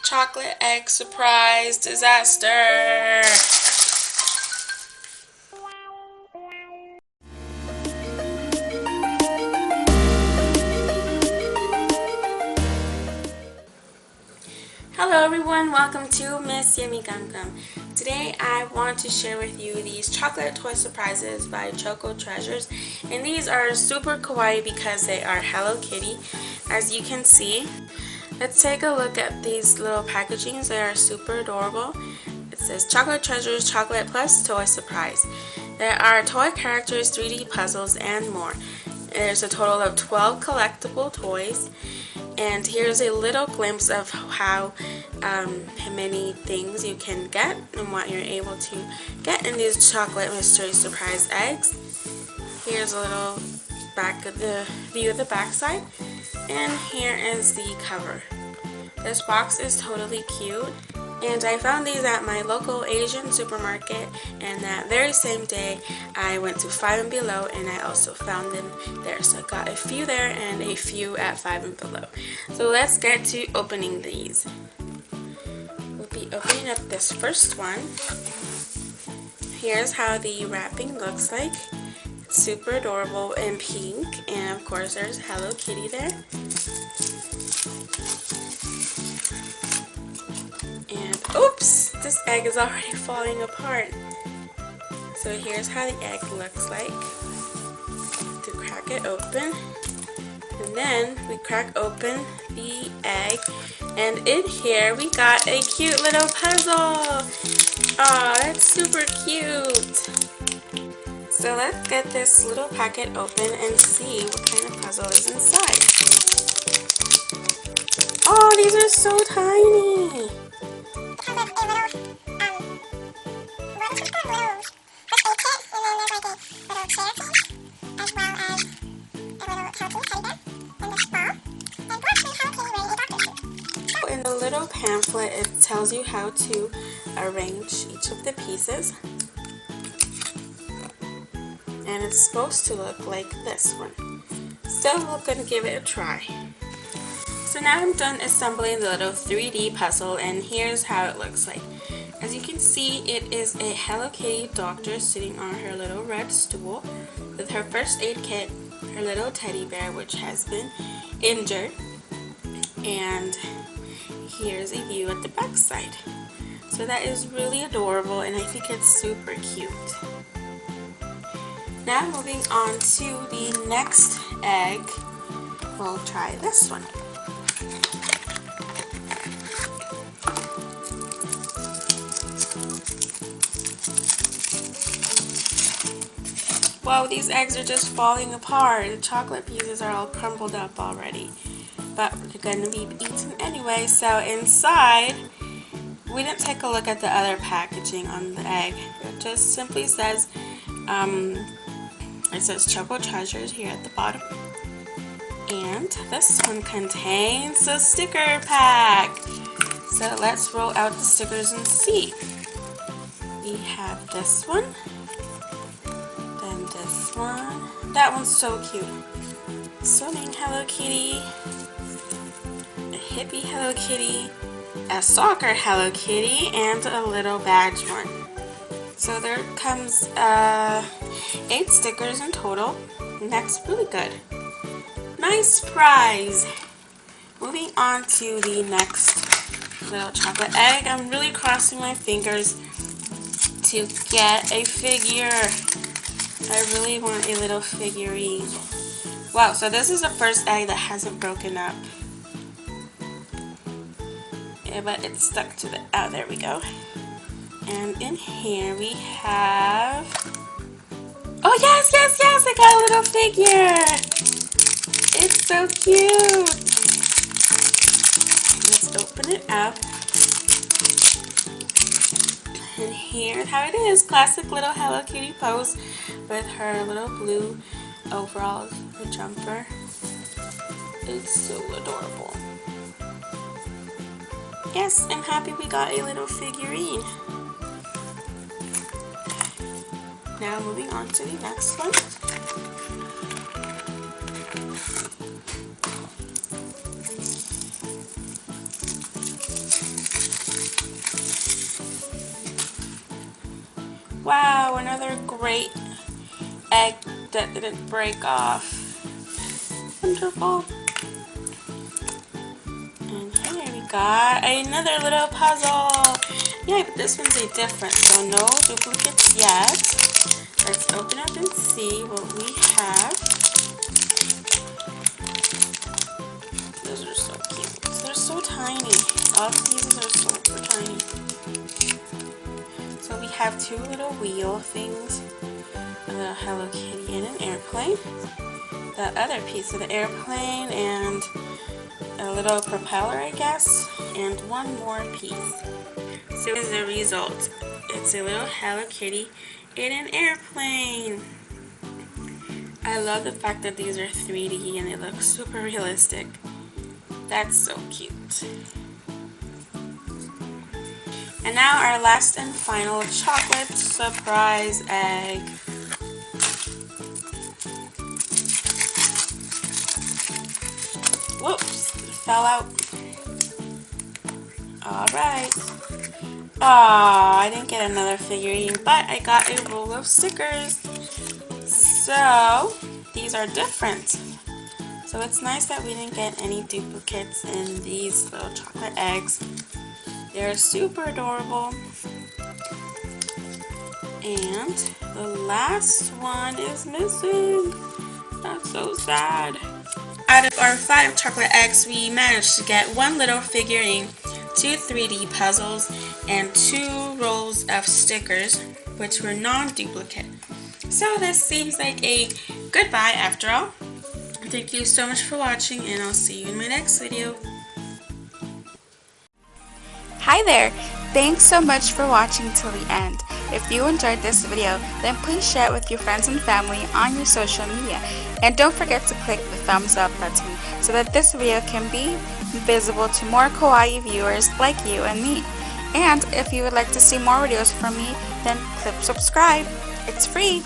Chocolate egg surprise disaster. Hello everyone, welcome to missYummyGumGum. Today I want to share with you these chocolate toy surprises by Choco Treasures, and these are super kawaii because they are Hello Kitty, as you can see. Let's take a look at these little packagings. They are super adorable. It says Chocolate Treasures Chocolate Plus Toy Surprise. There are toy characters, 3D puzzles, and more. There's a total of 12 collectible toys. And here's a little glimpse of how many things you can get and what you're able to get in these chocolate mystery surprise eggs. Here's a little back of the view of the back side, and here is the cover. This box is totally cute, and I found these at my local Asian supermarket, and that very same day I went to Five and Below and I also found them there. So I got a few there and a few at Five and Below. So let's get to opening these. We'll be opening up this first one. Here's how the wrapping looks like. It's super adorable and pink, and of course there's Hello Kitty there. And oops, this egg is already falling apart. So here's how the egg looks like. To crack it open, and then we crack open the egg, and in here we got a cute little puzzle. Aw, that's super cute. So let's get this little packet open and see what kind of puzzle is inside. Oh, these are so tiny. In the little pamphlet, it tells you how to arrange each of the pieces, and it's supposed to look like this one. So we're going to give it a try. So now I'm done assembling the little 3D puzzle, and here's how it looks like. As you can see, it is a Hello Kitty doctor sitting on her little red stool with her first aid kit, her little teddy bear which has been injured, and here's a view at the back side. So that is really adorable, and I think it's super cute. Now moving on to the next egg, we'll try this one. Whoa, these eggs are just falling apart. The chocolate pieces are all crumbled up already. But they're going to be eaten anyway. So inside, we didn't take a look at the other packaging on the egg. It just simply says, it says Choco Treasures here at the bottom. And this one contains a sticker pack. So let's roll out the stickers and see. We have this one. Then this one. That one's so cute. Swimming Hello Kitty. A hippie Hello Kitty. A soccer Hello Kitty. And a little badge one. So there comes 8 stickers in total. And that's really good. Nice prize! Moving on to the next little chocolate egg. I'm really crossing my fingers to get a figure. I really want a little figurine. Wow, so this is the first egg that hasn't broken up. Yeah, but it's stuck to the... Oh, there we go. And in here we have... Oh, yes, yes, yes! I got a little figure! It's so cute! Let's open it up. And here's how it is. Classic little Hello Kitty pose with her little blue overalls, the jumper. It's so adorable. Yes, I'm happy we got a little figurine. Now moving on to the next one. Wow, another great egg that didn't break off. Wonderful. And here we got another little puzzle. Yeah, but this one's a different, so no duplicates yet. Let's open up and see what we have. Those are so cute. They're so tiny. All of these are super tiny. So we have two little wheel things. A little Hello Kitty and an airplane. The other piece of the airplane and a little propeller, I guess, and one more piece. So here's the result. It's a little Hello Kitty in an airplane. I love the fact that these are 3D and they look super realistic. That's so cute. And now our last and final chocolate surprise egg. Whoops, it fell out. Alright. Aw, I didn't get another figurine, but I got a roll of stickers. So, these are different. So it's nice that we didn't get any duplicates in these little chocolate eggs. They're super adorable. And the last one is missing. That's so sad. Out of our 5 chocolate eggs, we managed to get one little figurine, 2 3D puzzles, and 2 rolls of stickers, which were non-duplicate. So this seems like a goodbye after all. Thank you so much for watching, and I'll see you in my next video. Hi there! Thanks so much for watching till the end. If you enjoyed this video, then please share it with your friends and family on your social media. And don't forget to click the thumbs up button so that this video can be visible to more kawaii viewers like you and me. And if you would like to see more videos from me, then click subscribe. It's free!